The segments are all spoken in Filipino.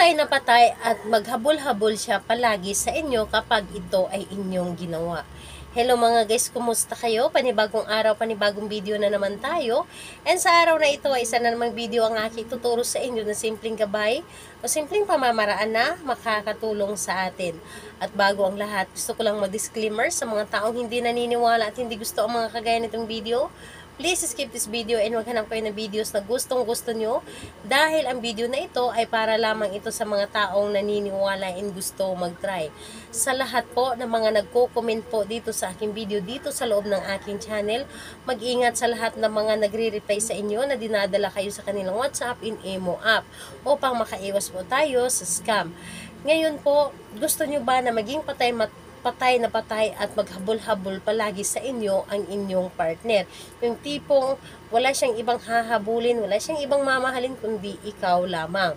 patay na patay at maghabol-habol siya palagi sa inyo kapag ito ay inyong ginawa. Hello mga guys, kumusta kayo? Panibagong araw, panibagong video na naman tayo. And sa araw na ito ay isa na namang video ang aking tuturo sa inyo na simpleng gabay o simpleng pamamaraan na makakatulong sa atin. At bago ang lahat, gusto ko lang mag-disclaimer sa mga taong hindi naniniwala at hindi gusto ang mga kagaya nitong video. Please skip this video and maghanap kayo ng videos na gustong-gusto nyo dahil ang video na ito ay para lamang ito sa mga taong naniniwala and gusto mag-try. Sa lahat po ng mga nagko-comment po dito sa aking video dito sa loob ng aking channel, mag-ingat sa lahat ng mga nagre-reply sa inyo na dinadala kayo sa kanilang WhatsApp in Emo app upang makaiwas po tayo sa scam. Ngayon po, gusto nyo ba na maging patay na patay at maghabol-habol palagi sa inyo ang inyong partner? Yung tipong wala siyang ibang hahabulin, wala siyang ibang mamahalin kundi ikaw lamang.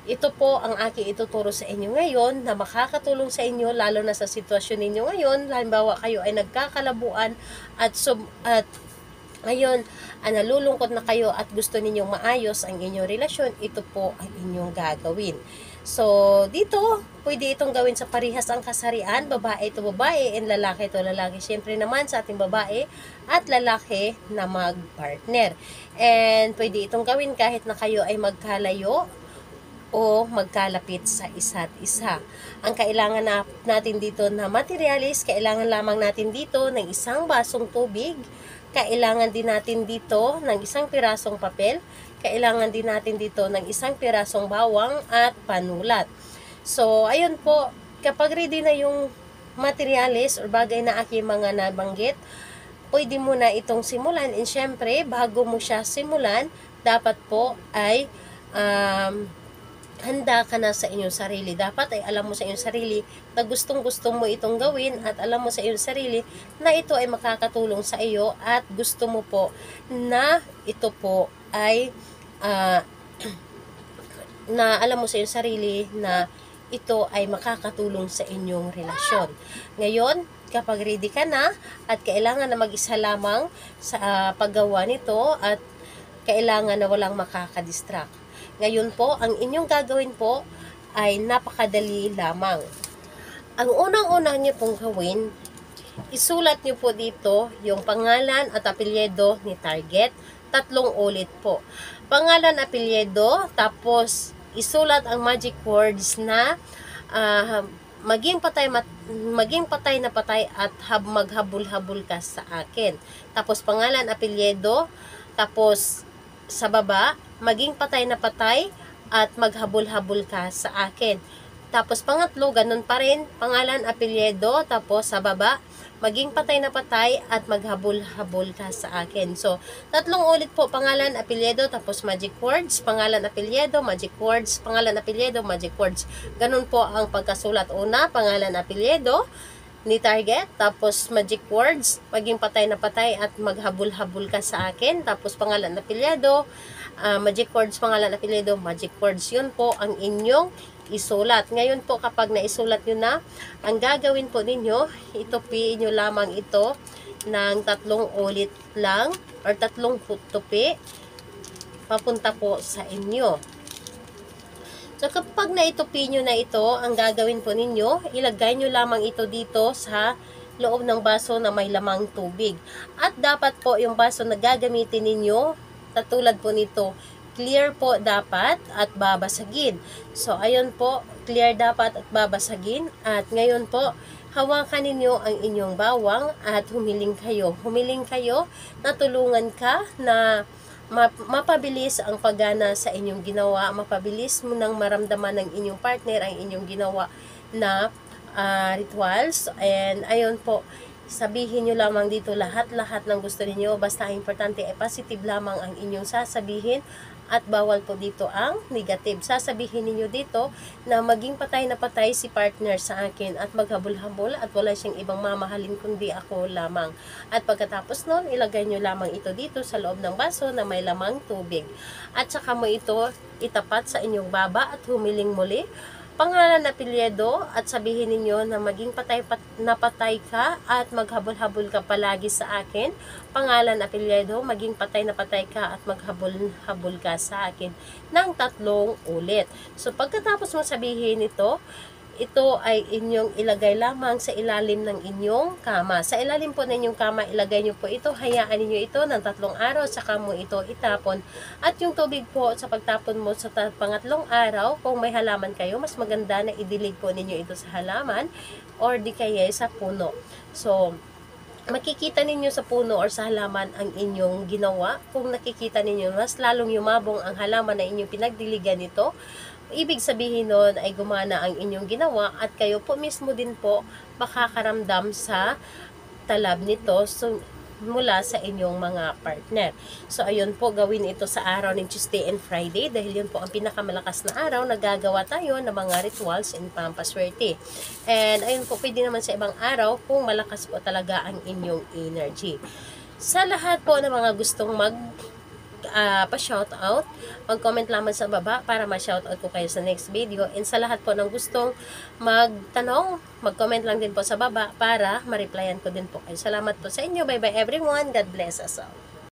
Ito po ang aking ituturo sa inyo ngayon na makakatulong sa inyo lalo na sa sitwasyon ninyo ngayon. Halimbawa kayo ay nagkakalabuan at ngayon, nalulungkot na kayo at gusto ninyong maayos ang inyong relasyon, ito po ang inyong gagawin. So, dito, pwede itong gawin sa parihas ang kasarian, babae ito babae, and lalaki ito lalaki. Siyempre naman sa ating babae at lalaki na mag-partner. And pwede itong gawin kahit na kayo ay magkalayo o magkalapit sa isa't isa. Ang kailangan natin dito na materialis, kailangan lamang natin dito ng isang basong tubig, kailangan din natin dito ng isang pirasong papel, kailangan din natin dito ng isang pirasong bawang at panulat. So, ayun po, kapag ready na yung materialis or bagay na aking mga nabanggit, pwede mo na itong simulan. And syempre, bago mo siya simulan, dapat po ay handa ka na sa inyong sarili. Dapat ay alam mo sa inyong sarili na gustong-gusto mo itong gawin at alam mo sa inyong sarili na ito ay makakatulong sa iyo at gusto mo po na ito po ay na alam mo sa inyong sarili na ito ay makakatulong sa inyong relasyon. Ngayon, kapag ready ka na at kailangan na mag-isa lamang sa paggawa nito at kailangan na walang makakadistract. Ngayon po, ang inyong gagawin po ay napakadali lamang. Ang unang-unang niyo pong gawin, isulat niyo po dito yung pangalan at apelyido ni target, 3 ulit po. Pangalan, apelyido, tapos isulat ang magic words na maging patay na patay at maghabol-habol ka sa akin. Tapos pangalan, apelyido, tapos sa baba, maging patay na patay at maghabol-habol ka sa akin. Tapos pangatlo, ganun pa rin, pangalan, apelyido, tapos sa baba, maging patay na patay at maghabol-habol ka sa akin. So, 3 ulit po, pangalan, apelyido, tapos magic words, pangalan, apelyido, magic words, pangalan, apelyido, magic words. Ganun po ang pagkasulat. Una, pangalan, apelyido ni target, tapos magic words, maging patay na patay at maghabol-habol ka sa akin, tapos pangalan, apelyido, magic words, pangalan, apelyido, magic words. Yun po ang inyong isulat. Ngayon po, kapag naisulat nyo na, ang gagawin po ninyo, itupiin nyo lamang ito ng 3 ulit lang or 3 tupi papunta po sa inyo. So, kapag naitupi nyo na ito, ang gagawin po ninyo, ilagay nyo lamang ito dito sa loob ng baso na may lamang tubig. At dapat po yung baso na gagamitin ninyo, katulad po nito, clear po dapat at babasagin. So, ayun po, clear dapat at babasagin. At ngayon po, hawakan ninyo ang inyong bawang at humiling kayo. Humiling kayo na tulungan ka na mapabilis ang paggana sa inyong ginawa, mapabilis mo nang maramdaman ng inyong partner ang inyong ginawa na rituals. And ayun po, sabihin nyo lamang dito lahat-lahat ng gusto niyo, basta importante ay positive lamang ang inyong sasabihin at bawal po dito ang negative. Sasabihin niyo dito na maging patay na patay si partner sa akin at maghabol-habol at wala siyang ibang mamahalin kundi ako lamang. At pagkatapos nun, ilagay nyo lamang ito dito sa loob ng baso na may lamang tubig. At saka mo ito itapat sa inyong baba at humiling muli. pangalan, apelyido, at sabihin ninyo na maging patay ka at maghabol-habol ka palagi sa akin. Pangalan, apelyido, maging patay na patay ka at maghabol-habol ka sa akin ng 3 ulit. So pagkatapos mo sabihin ito ay inyong ilagay lamang sa ilalim ng inyong kama. Sa ilalim po ng inyong kama, ilagay nyo po ito, hayaan niyo ito ng 3 araw, saka mo ito itapon. At yung tubig po, sa pagtapon mo sa pangatlong araw, kung may halaman kayo, mas maganda na idilig po ninyo ito sa halaman or di kaya sa puno. So, makikita ninyo sa puno or sa halaman ang inyong ginawa. Kung nakikita ninyo, mas lalong yumabong ang halaman na inyong pinagdiligan nito, ibig sabihin nun ay gumana ang inyong ginawa at kayo po mismo din po makakaramdam sa talab nito mula sa inyong mga partner. So ayun po, gawin ito sa araw ng Tuesday and Friday dahil yun po ang pinakamalakas na araw na gagawa tayo ng mga rituals in pampaswerte. And ayun po, pwede naman sa ibang araw kung malakas po talaga ang inyong energy. Sa lahat po ng mga gustong pa-shoutout, mag-comment lamang sa baba para ma-shoutout ko kayo sa next video. And sa lahat po ng gustong magtanong, mag-comment lang din po sa baba para ma-replyan ko din po kayo. Salamat po sa inyo. Bye bye everyone. God bless us all.